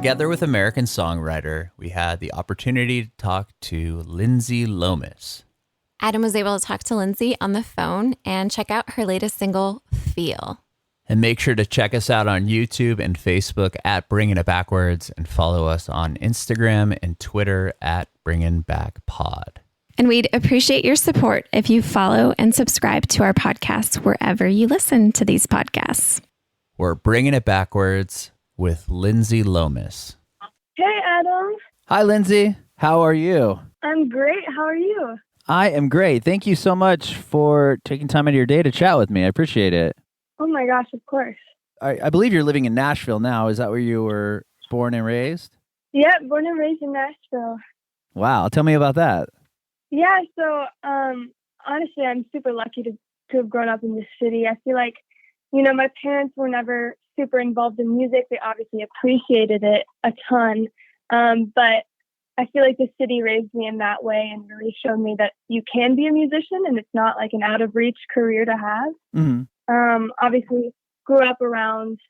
Together with American songwriter, we had the opportunity to talk to Lindsey Lomis. Adam was able to talk to Lindsey on the phone and check out her latest single, Feel. And make sure to check us out on YouTube and Facebook at Bringing It Backwards, and follow us on Instagram and Twitter at Bringing Back Pod. And we'd appreciate your support if you follow and subscribe to our podcasts wherever you listen to these podcasts. We're Bringing It Backwards with Lindsey Lomis. Hey, Adam. Hi, Lindsey. How are you? I'm great. How are you? I am great. Thank you so much for taking time out of your day to chat with me. I appreciate it. Oh my gosh, of course. I believe you're living in Nashville now. Is that where you were born and raised? Yep, born and raised in Nashville. Wow. Tell me about that. Yeah, so honestly, I'm super lucky to have grown up in this city. I feel like, my parents were never super involved in music. They obviously appreciated it a ton. But I feel like the city raised me in that way and really showed me that you can be a musician and it's not like an out of reach career to have. Mm-hmm. Obviously grew up around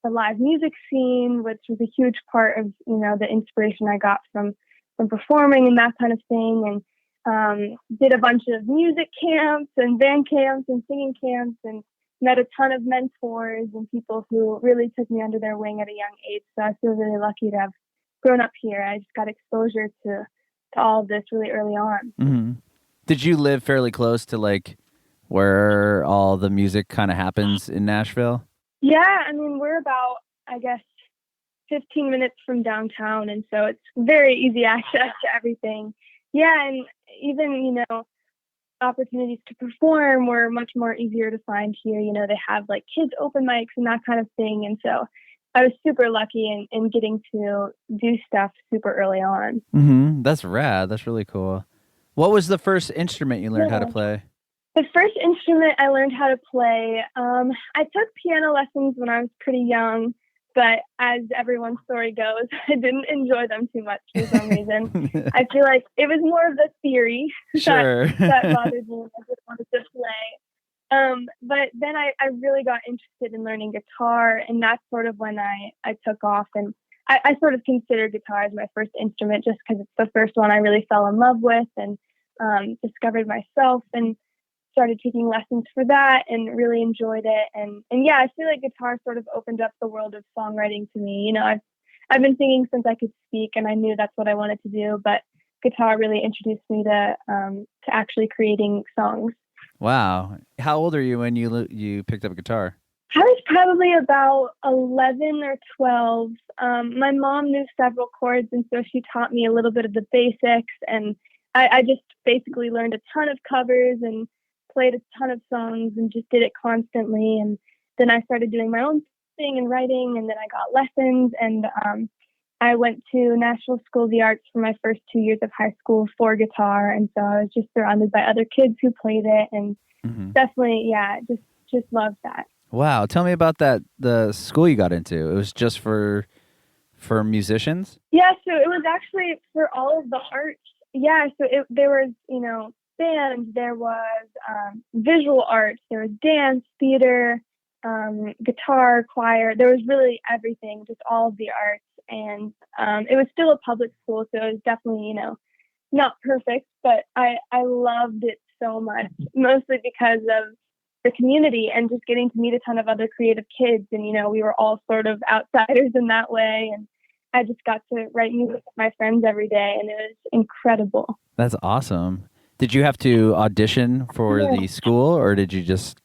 the live music scene, which was a huge part of, the inspiration I got from performing and that kind of thing. And did a bunch of music camps and band camps and singing camps, and met a ton of mentors and people who really took me under their wing at a young age. So I feel really lucky to have grown up here. I just got exposure to all of this really early on. Mm-hmm. Did you live fairly close to like where all the music kind of happens in Nashville? Yeah, we're about, 15 minutes from downtown, and so it's very easy access to everything. Yeah, and even, opportunities to perform were much more easier to find here. They have like kids open mics and that kind of thing. And so I was super lucky in getting to do stuff super early on. Mm-hmm. That's rad. That's really cool. What was the first instrument you learned how to play? The first instrument I learned how to play, I took piano lessons when I was pretty young, but as everyone's story goes, I didn't enjoy them too much for some reason. I feel like it was more of the theory Sure. that bothered me. I just wanted to play. But then I really got interested in learning guitar, and that's sort of when I took off. And I sort of consider guitar as my first instrument just because it's the first one I really fell in love with and discovered myself, and started taking lessons for that and really enjoyed it. And yeah, I feel like guitar sort of opened up the world of songwriting to me. I've been singing since I could speak, and I knew that's what I wanted to do, but guitar really introduced me to actually creating songs. Wow. How old are you when you picked up a guitar? I was probably about 11 or 12. My mom knew several chords, and so she taught me a little bit of the basics, and I just basically learned a ton of covers and played a ton of songs and just did it constantly. And then I started doing my own thing and writing, and then I got lessons, and I went to Nashville School of the Arts for my first 2 years of high school for guitar. And so I was just surrounded by other kids who played it, and definitely, yeah, just loved that. Wow. Tell me about the school you got into. It was just for musicians? Yeah, so it was actually for all of the arts. Yeah, so there was, band, there was visual arts, there was dance, theater, guitar, choir. There was really everything, just all of the arts. And it was still a public school, so it was definitely, not perfect, but I loved it so much, mostly because of the community and just getting to meet a ton of other creative kids. And, we were all sort of outsiders in that way. And I just got to write music with my friends every day, and it was incredible. That's awesome. Did you have to audition for the school, or did you just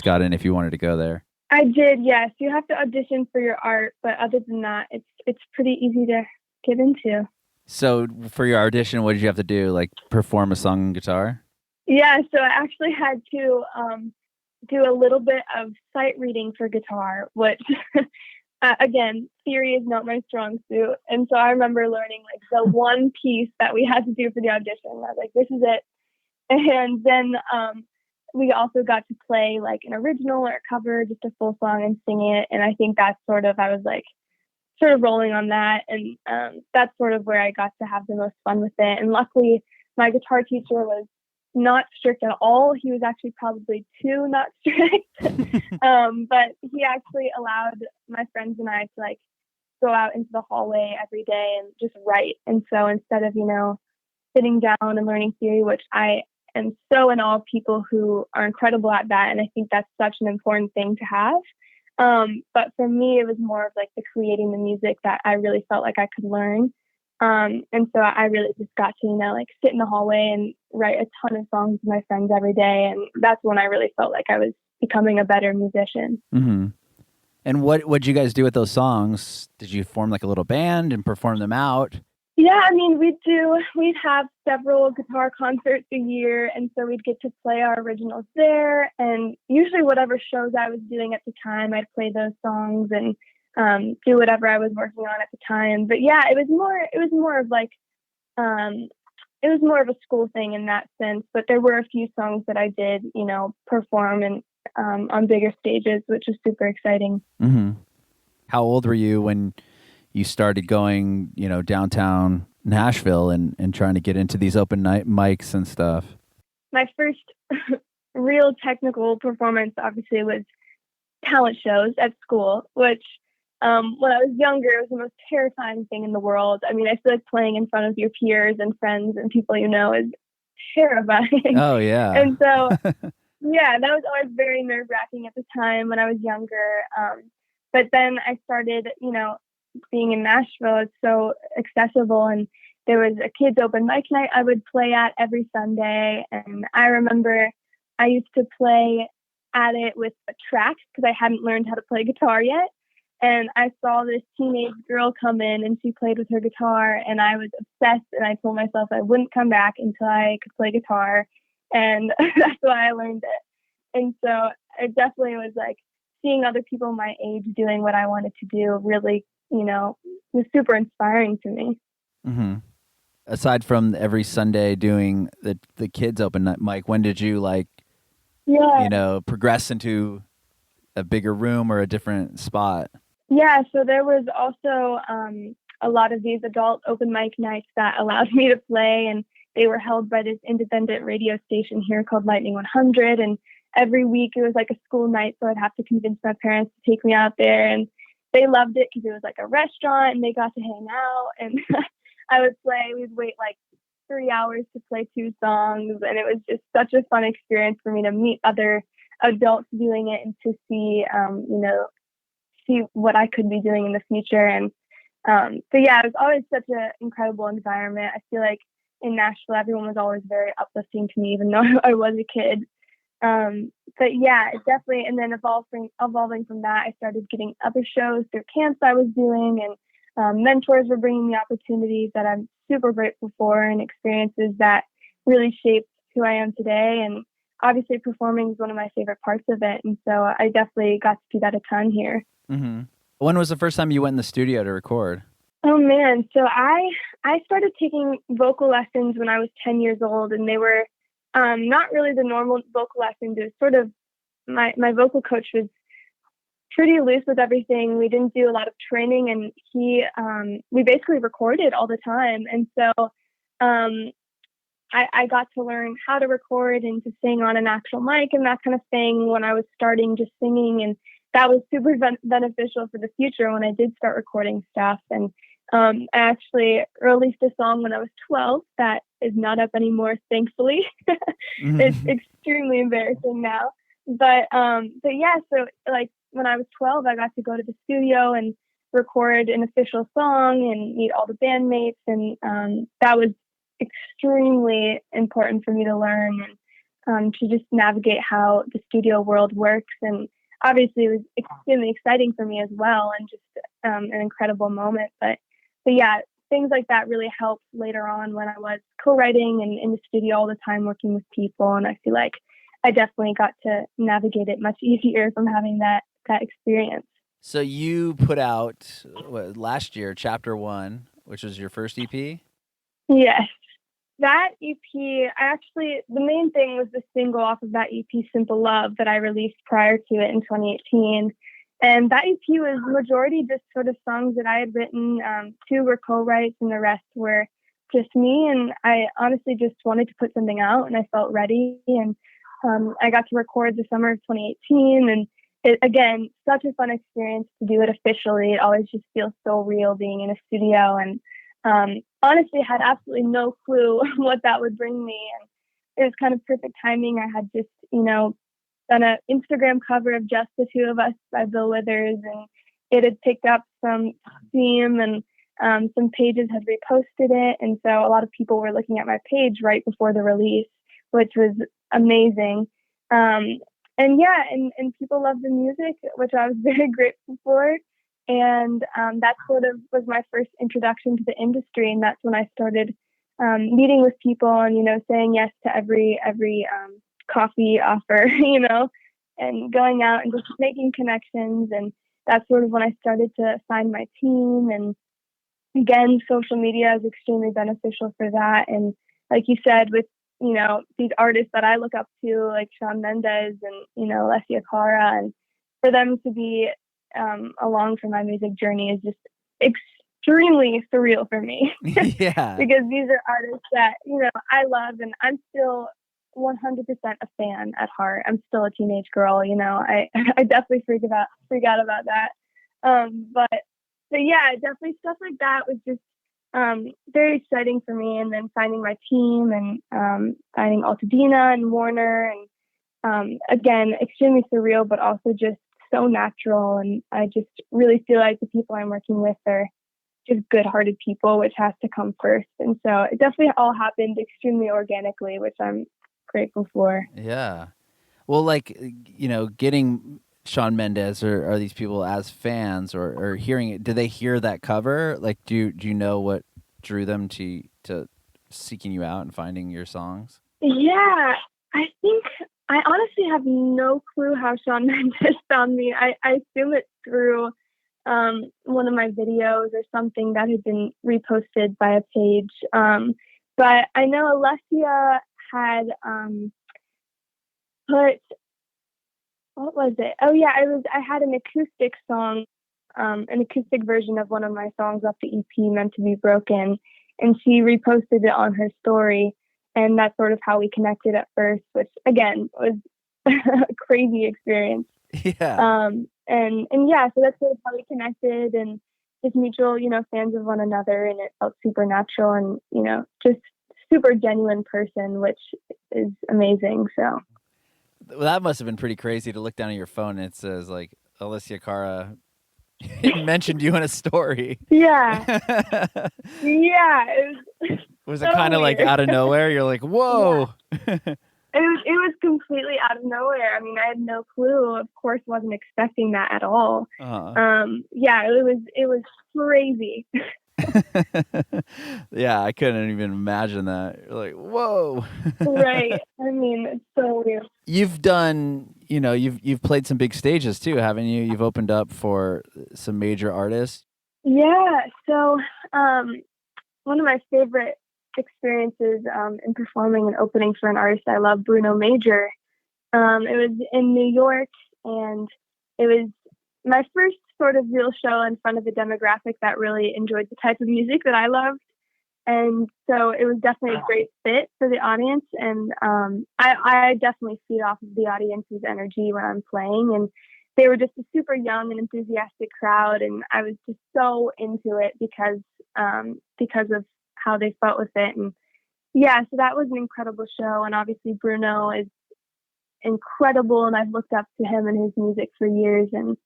got in if you wanted to go there? I did, yes. You have to audition for your art, but other than that, it's pretty easy to get into. So for your audition, what did you have to do? Like perform a song on guitar? Yeah, so I actually had to do a little bit of sight reading for guitar, which again, theory is not my strong suit. And so I remember learning like the one piece that we had to do for the audition. I was like, this is it. And then we also got to play like an original or a cover, just a full song, and sing it. And I think that's I was like sort of rolling on that. And that's sort of where I got to have the most fun with it. And luckily, my guitar teacher was not strict at all. He was actually probably too not strict. But he actually allowed my friends and I to like go out into the hallway every day and just write. And so instead of, sitting down and learning theory, which I am so in awe of people who are incredible at that. And I think that's such an important thing to have. But for me, it was more of like the creating the music that I really felt like I could learn. And so I really just got to, like sit in the hallway and write a ton of songs with my friends every day. And that's when I really felt like I was becoming a better musician. Mm-hmm. And what'd you guys do with those songs? Did you form like a little band and perform them out? Yeah, I mean, we'd have several guitar concerts a year. And so we'd get to play our originals there. And usually whatever shows I was doing at the time, I'd play those songs and do whatever I was working on at the time. But yeah, it was more of like, it was more of a school thing in that sense. But there were a few songs that I did, perform and on bigger stages, which was super exciting. Mm-hmm. How old were you when you started going, downtown Nashville and trying to get into these open night mics and stuff? My first real technical performance, obviously, was talent shows at school, which when I was younger, it was the most terrifying thing in the world. I mean, I feel like playing in front of your peers and friends and people is terrifying. Oh, yeah. And so, yeah, that was always very nerve-wracking at the time when I was younger. But then I started, being in Nashville, it's so accessible, and there was a kids open mic night I would play at every Sunday. And I remember I used to play at it with a track because I hadn't learned how to play guitar yet. And I saw this teenage girl come in and she played with her guitar, and I was obsessed, and I told myself I wouldn't come back until I could play guitar. And that's why I learned it. And so it definitely was like seeing other people my age doing what I wanted to do really, was super inspiring to me. Mm-hmm. Aside from every Sunday doing the kids open night mic, when did you progress into a bigger room or a different spot? Yeah, so there was also a lot of these adult open mic nights that allowed me to play, and they were held by this independent radio station here called Lightning 100. And every week it was like a school night, so I'd have to convince my parents to take me out there, and they loved it because it was like a restaurant and they got to hang out. And I would play, we'd wait like 3 hours to play 2 songs, and it was just such a fun experience for me to meet other adults doing it and to see, see what I could be doing in the future. And so yeah, it was always such an incredible environment. I feel like in Nashville, everyone was always very uplifting to me, even though I was a kid. But yeah, it definitely, and then evolving from that, I started getting other shows through camps I was doing, and mentors were bringing me opportunities that I'm super grateful for, and experiences that really shaped who I am today. And obviously performing is one of my favorite parts of it. And so I definitely got to do that a ton here. Mm-hmm. When was the first time you went in the studio to record? Oh man. So I started taking vocal lessons when I was 10 years old, and they were not really the normal vocal lessons. It was sort of, my vocal coach was pretty loose with everything. We didn't do a lot of training, and we basically recorded all the time. And so I got to learn how to record and to sing on an actual mic and that kind of thing when I was starting just singing. And that was super beneficial for the future when I did start recording stuff. And I actually released a song when I was 12 that is not up anymore, thankfully. It's extremely embarrassing now. But yeah, so like when I was 12, I got to go to the studio and record an official song and meet all the bandmates. And that was extremely important for me to learn, and to just navigate how the studio world works. And obviously it was extremely exciting for me as well, and just an incredible moment. But yeah, things like that really helped later on when I was co-writing and in the studio all the time working with people. And I feel like I definitely got to navigate it much easier from having that experience. So you put out last year, Chapter 1, which was your first EP? Yes. That EP, the main thing was the single off of that EP, Simple Love, that I released prior to it in 2018. And that EP was majority just sort of songs that I had written. 2 were co-writes and the rest were just me. And I honestly just wanted to put something out, and I felt ready. And I got to record the summer of 2018, and again, such a fun experience to do it officially. It always just feels so real being in a studio, and honestly had absolutely no clue what that would bring me. And it was kind of perfect timing. I had just, done an Instagram cover of Just the Two of Us by Bill Withers, and it had picked up some steam, and some pages had reposted it. And so a lot of people were looking at my page right before the release, which was amazing. And people loved the music, which I was very grateful for. And that sort of was my first introduction to the industry. And that's when I started meeting with people and, saying yes to every coffee offer, and going out and just making connections. And that's sort of when I started to find my team. And again, social media is extremely beneficial for that. And like you said, with, these artists that I look up to, like Shawn Mendes and, Alessia Cara, and for them to be along for my music journey is just extremely surreal for me. Yeah. Because these are artists that, I love, and I'm still 100% a fan at heart. I'm still a teenage girl, I definitely freak out about that. But yeah, definitely stuff like that was just very exciting for me. And then finding my team and finding Altadena and Warner, and again, extremely surreal, but also just so natural. And I just really feel like the people I'm working with are just good-hearted people, which has to come first. And so it definitely all happened extremely organically, which I'm grateful for. Yeah. Well, getting Shawn Mendes or these people as fans or hearing it, do they hear that cover? Like, do you know what drew them to seeking you out and finding your songs? Yeah, I think I honestly have no clue how Shawn Mendes found me. I assume it's through one of my videos or something that had been reposted by a page. But I know Alessia had put, what was it? Oh yeah, I had an acoustic song, an acoustic version of one of my songs off the EP, Meant to Be Broken, and she reposted it on her story, and that's sort of how we connected at first, which again was a crazy experience. Yeah. And yeah, so that's sort of how we connected, and just mutual, fans of one another, and it felt super natural and, just super genuine person, which is amazing. So Well, that must have been pretty crazy to look down at your phone and it says like Alessia Cara mentioned you in a story. yeah. Yeah. Was so it kind of like weird. out of nowhere? You're like, whoa. Yeah. It was completely out of nowhere. I mean, I had no clue. Of course, wasn't expecting that at all. Yeah, it was crazy. Yeah, I couldn't even imagine that. You're like, whoa. Right. I mean, it's so weird. You've done, you've played some big stages too, haven't you? You've opened up for some major artists. Yeah. So, one of my favorite experiences in performing and opening for an artist I love, Bruno Major. It was in New York, and it was my first sort of real show in front of a demographic that really enjoyed the type of music that I loved. And so it was definitely a great fit for the audience. And I definitely feed off of the audience's energy when I'm playing. And they were just a super young and enthusiastic crowd. And I was just so into it because of how they felt with it. And yeah, so that was an incredible show. And obviously Bruno is incredible, and I've looked up to him and his music for years. And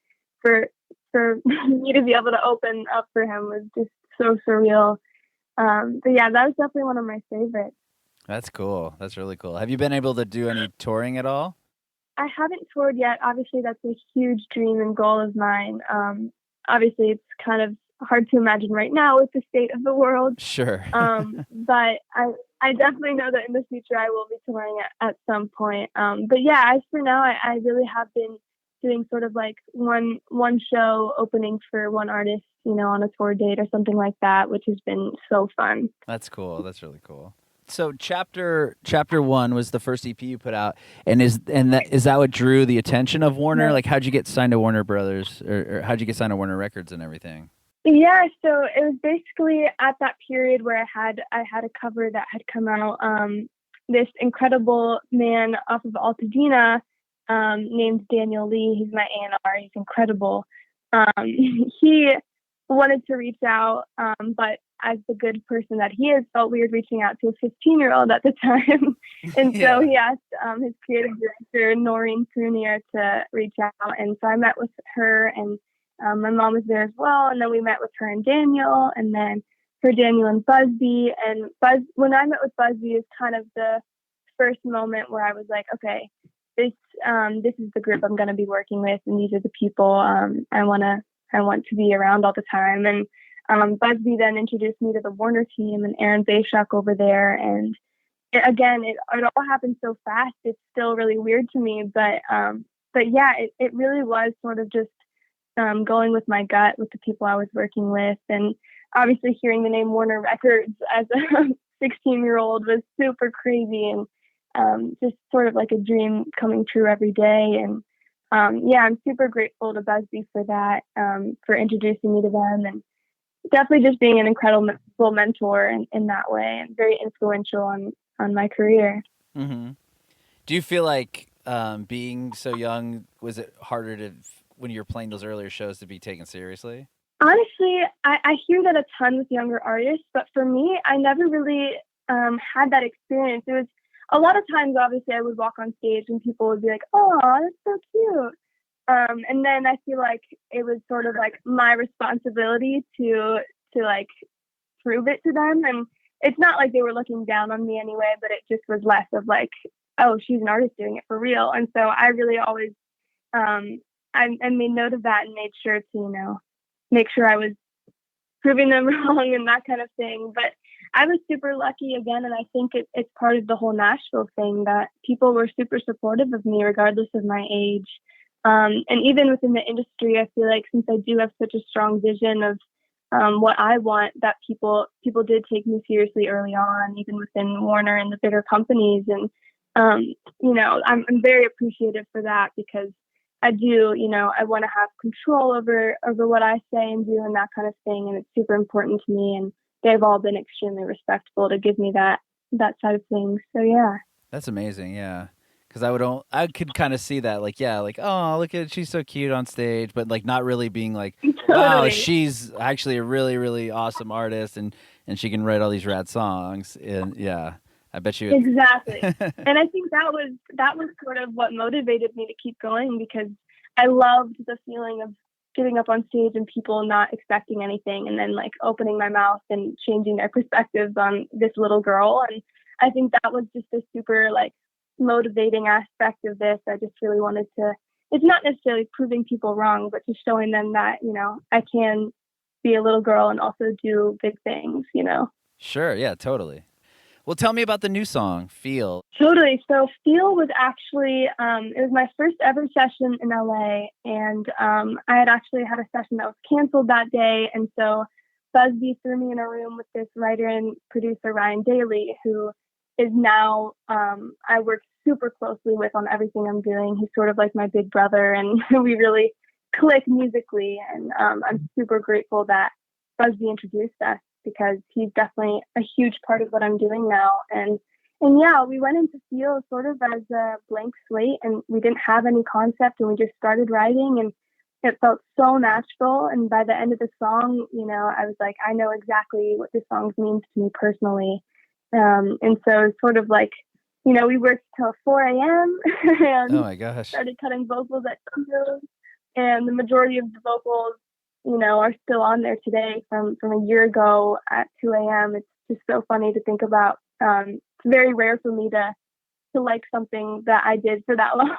for me to be able to open up for him was just so surreal. But yeah, that was definitely one of my favorites. That's cool. That's really cool. Have you been able to do any touring at all? I haven't toured yet. Obviously, that's a huge dream and goal of mine. Obviously, it's kind of hard to imagine right now with the state of the world. Sure. But I definitely know that in the future I will be touring at some point. But yeah, as for now, I really have been doing sort of like one show opening for one artist, on a tour date or something like that, which has been so fun. That's cool. That's really cool. So chapter 1 was the first EP you put out, and is that what drew the attention of Warner? Yeah. Like, how'd you get signed to Warner Brothers, or how'd you get signed to Warner Records and everything? Yeah, so it was basically at that period where I had a cover that had come out. This incredible man off of Altadena named Daniel Lee. He's my A&R. He's incredible. He wanted to reach out, but as the good person that he is, felt weird reaching out to a 15-year-old at the time. And so he asked his creative director, Noreen Prunier, to reach out. And so I met with her, and my mom was there as well. And then we met with her and Daniel, and then for Daniel and Busby. And when I met with Busby is kind of the first moment where I was like, okay, this is the group I'm going to be working with, and these are the people I want to be around all the time. And Busby then introduced me to the Warner team and Aaron Bayshuk over there. And it all happened so fast. It's still really weird to me, but yeah, it really was sort of just going with my gut with the people I was working with. And obviously hearing the name Warner Records as a 16-year-old was super crazy, and just sort of like a dream coming true every day. And yeah, I'm super grateful to Busby for that, for introducing me to them, and definitely just being an incredible mentor in that way, and very influential on my career. Mm-hmm. Do you feel like being so young, was it harder to, when you were playing those earlier shows, to be taken seriously? Honestly, I hear that a ton with younger artists, but for me, I never really had that experience. It was a lot of times, obviously, I would walk on stage and people would be like, "Oh, that's so cute." And then I feel like it was sort of like my responsibility to like prove it to them. And it's not like they were looking down on me anyway, but it just was less of like, oh, she's an artist doing it for real. And so I really always, I made note of that and made sure to, make sure I was proving them wrong and that kind of thing. But I was super lucky again. And I think it's part of the whole Nashville thing that people were super supportive of me regardless of my age. And even within the industry, I feel like since I do have such a strong vision of what I want, that people did take me seriously early on, even within Warner and the bigger companies. And, I'm very appreciative for that, because I do, I want to have control over what I say and do and that kind of thing. And it's super important to me. And they've all been extremely respectful to give me that side of things. So, yeah. That's amazing. Yeah. Because I could kind of see that, like, yeah, like, oh, look at, she's so cute on stage, but like not really being like, wow, she's actually a really, really awesome artist, and she can write all these rad songs. And yeah, I bet you exactly. And I think that was sort of what motivated me to keep going, because I loved the feeling of getting up on stage and people not expecting anything, and then like opening my mouth and changing their perspectives on this little girl. And I think that was just a super like motivating aspect of this. I just really wanted to, it's not necessarily proving people wrong, but just showing them that, I can be a little girl and also do big things, Sure. Yeah, totally. Well, tell me about the new song, Feel. Totally. So Feel was actually, it was my first ever session in LA. And I had actually had a session that was canceled that day. And so Busby threw me in a room with this writer and producer, Ryan Daly, who is now, I work super closely with on everything I'm doing. He's sort of like my big brother, and we really click musically. And I'm super grateful that Busby introduced us, because he's definitely a huge part of what I'm doing now. And yeah, we went into Feel sort of as a blank slate, and we didn't have any concept, and we just started writing, and it felt so natural. And by the end of the song, I was like, I know exactly what this song means to me personally. And so it's sort of like, we worked till 4 a.m. and oh my gosh, started cutting vocals at 2, and the majority of the vocals, are still on there today from a year ago at 2 a.m. It's just so funny to think about. It's very rare for me to like something that I did for that long,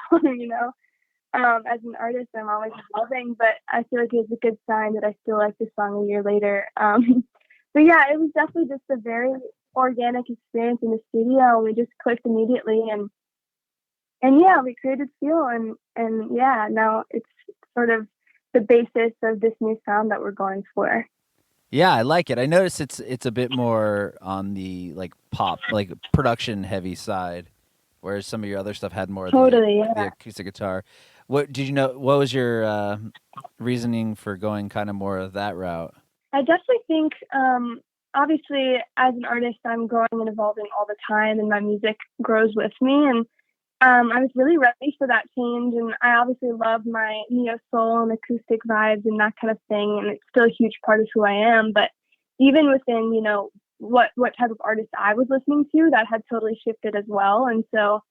As an artist, I'm always evolving, but I feel like it's a good sign that I still like this song a year later. But yeah, it was definitely just a very organic experience in the studio, and we just clicked immediately, and yeah, we created Feel, and yeah, now it's sort of the basis of this new sound that we're going for. Yeah, I like it. I noticed it's a bit more on the like pop, like production heavy side, whereas some of your other stuff had more of the acoustic guitar. What did you know? What was your reasoning for going kind of more of that route? I definitely think, obviously, as an artist, I'm growing and evolving all the time, and my music grows with me. And I was really ready for that change, and I obviously love my neo soul and acoustic vibes and that kind of thing, and it's still a huge part of who I am. But even within, what type of artist I was listening to, that had totally shifted as well. And so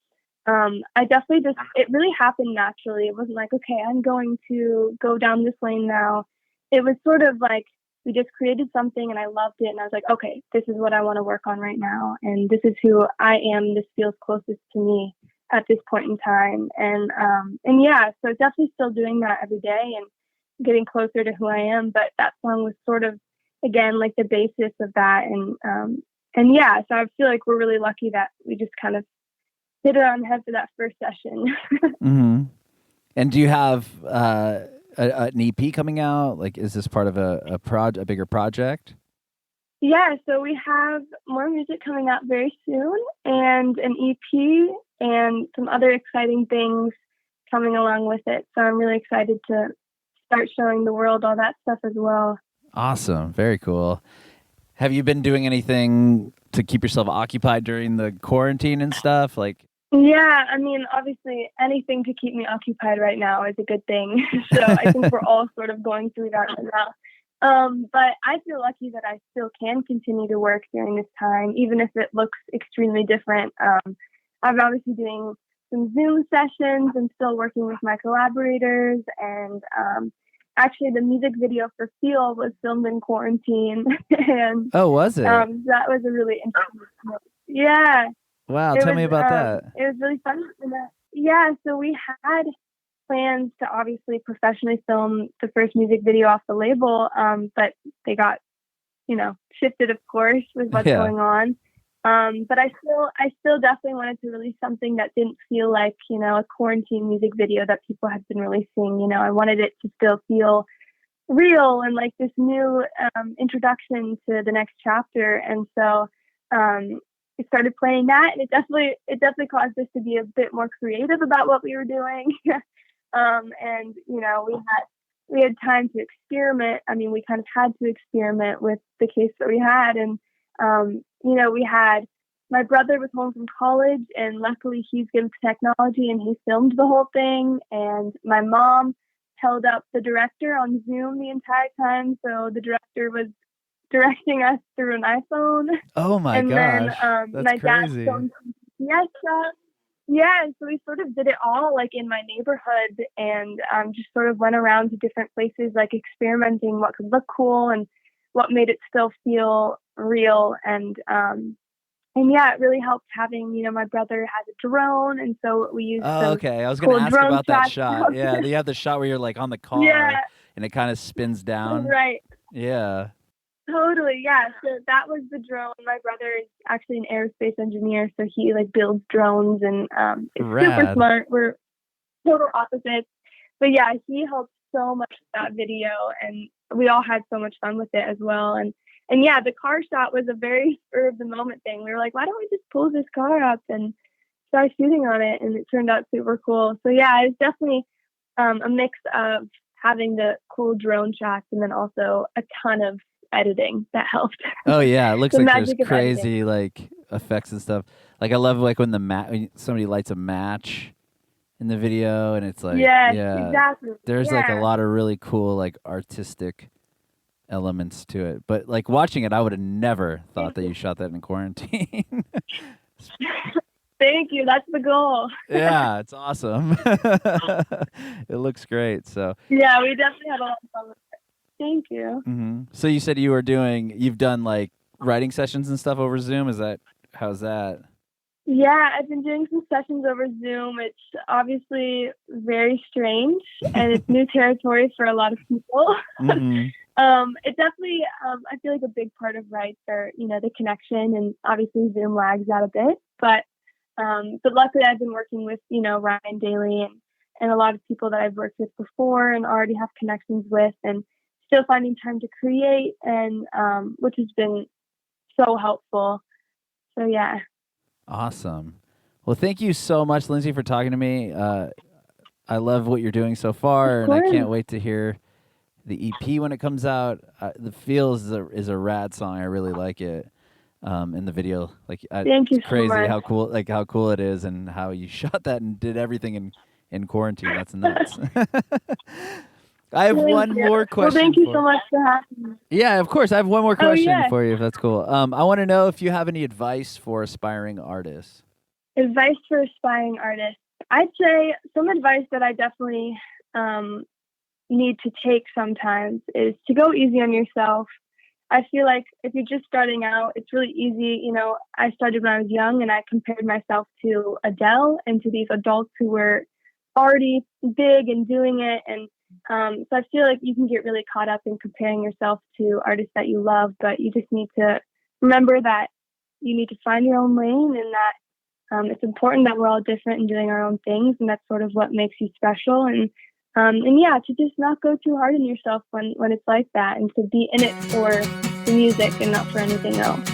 I definitely it really happened naturally. It wasn't like, okay, I'm going to go down this lane now. It was sort of like we just created something and I loved it. And I was like, okay, this is what I want to work on right now. And this is who I am. This feels closest to me at this point in time. And yeah, so definitely still doing that every day and getting closer to who I am. But that song was sort of, again, like the basis of that. And yeah, so I feel like we're really lucky that we just kind of hit it on the head for that first session. Mm-hmm. And do you have an EP coming out? Like, is this part of a bigger project? Yeah, so we have more music coming out very soon, and an EP, and some other exciting things coming along with it. So I'm really excited to start showing the world all that stuff as well. Awesome. Very cool. Have you been doing anything to keep yourself occupied during the quarantine and stuff? Like, yeah, I mean, obviously anything to keep me occupied right now is a good thing. So I think we're all sort of going through that right now. But I feel lucky that I still can continue to work during this time, even if it looks extremely different. I'm obviously doing some Zoom sessions and still working with my collaborators. And actually, the music video for Feel was filmed in quarantine. And oh, was it? That was a really interesting. Yeah. Wow, tell me about that. It was really fun. Yeah, so we had plans to obviously professionally film the first music video off the label, but they got, shifted, of course, with what's going on. But I still definitely wanted to release something that didn't feel like, a quarantine music video that people had been releasing. I wanted it to still feel real and like this new introduction to the next chapter. And so we started playing that, and it definitely caused us to be a bit more creative about what we were doing. And we had time to experiment. I mean, we kind of had to experiment with the case that we had, and we had, my brother was home from college, and luckily he's good with technology and he filmed the whole thing. And my mom held up the director on Zoom the entire time, so the director was directing us through an iPhone. Oh my gosh, then, that's crazy. Yes, yeah. So we sort of did it all like in my neighborhood, and just sort of went around to different places, like experimenting what could look cool and what made it still feel real. And yeah, it really helped having, my brother has a drone, and so we used. Oh, okay. I was going to ask about that shot. Yeah, you have the shot where you're like on the car, and it kind of spins down. Right. Yeah. Totally, yeah. So that was the drone. My brother is actually an aerospace engineer, so he like builds drones and is super smart. We're total opposites. But yeah, he helped so much with that video, and we all had so much fun with it as well. And yeah, the car shot was a very spur of the moment thing. We were like, why don't we just pull this car up and start shooting on it? And it turned out super cool. So yeah, it's definitely a mix of having the cool drone shots and then also a ton of editing that helped. Oh yeah, it looks like there's crazy like effects and stuff. Like I love like when somebody lights a match in the video, and it's like exactly. There's like a lot of really cool like artistic elements to it. But like watching it, I would have never thought that you shot that in quarantine. Thank you. That's the goal. Yeah, it's awesome. It looks great. So yeah, we definitely had a lot of fun with it. Thank you. Mm-hmm. So you said you've done like writing sessions and stuff over Zoom. How's that? Yeah, I've been doing some sessions over Zoom. It's obviously very strange, and it's new territory for a lot of people. Mm-hmm. It definitely, I feel like a big part of writes are, the connection, and obviously Zoom lags out a bit. But luckily I've been working with, Ryan Daly and a lot of people that I've worked with before and already have connections with, and still finding time to create, and which has been so helpful. So yeah. Awesome. Well, thank you so much, Lindsey, for talking to me. I love what you're doing so far, and I can't wait to hear the EP when it comes out. The Feels is a rad song. I really like it. in the video. Like, Thank you it's so crazy much. how cool it is, and how you shot that and did everything in quarantine. That's nuts. I have one more question. Well, thank you so much for having me. Yeah, of course. I have one more question yeah. for you, if that's cool. I want to know if you have any advice for aspiring artists. Advice for aspiring artists. I'd say some advice that I definitely need to take sometimes is to go easy on yourself. I feel like if you're just starting out, it's really easy. You know, I started when I was young, and I compared myself to Adele and to these adults who were already big and doing it. And so I feel like you can get really caught up in comparing yourself to artists that you love, but you just need to remember that you need to find your own lane, and that it's important that we're all different and doing our own things, and that's sort of what makes you special. And yeah, to just not go too hard on yourself when it's like that, and to be in it for the music and not for anything else.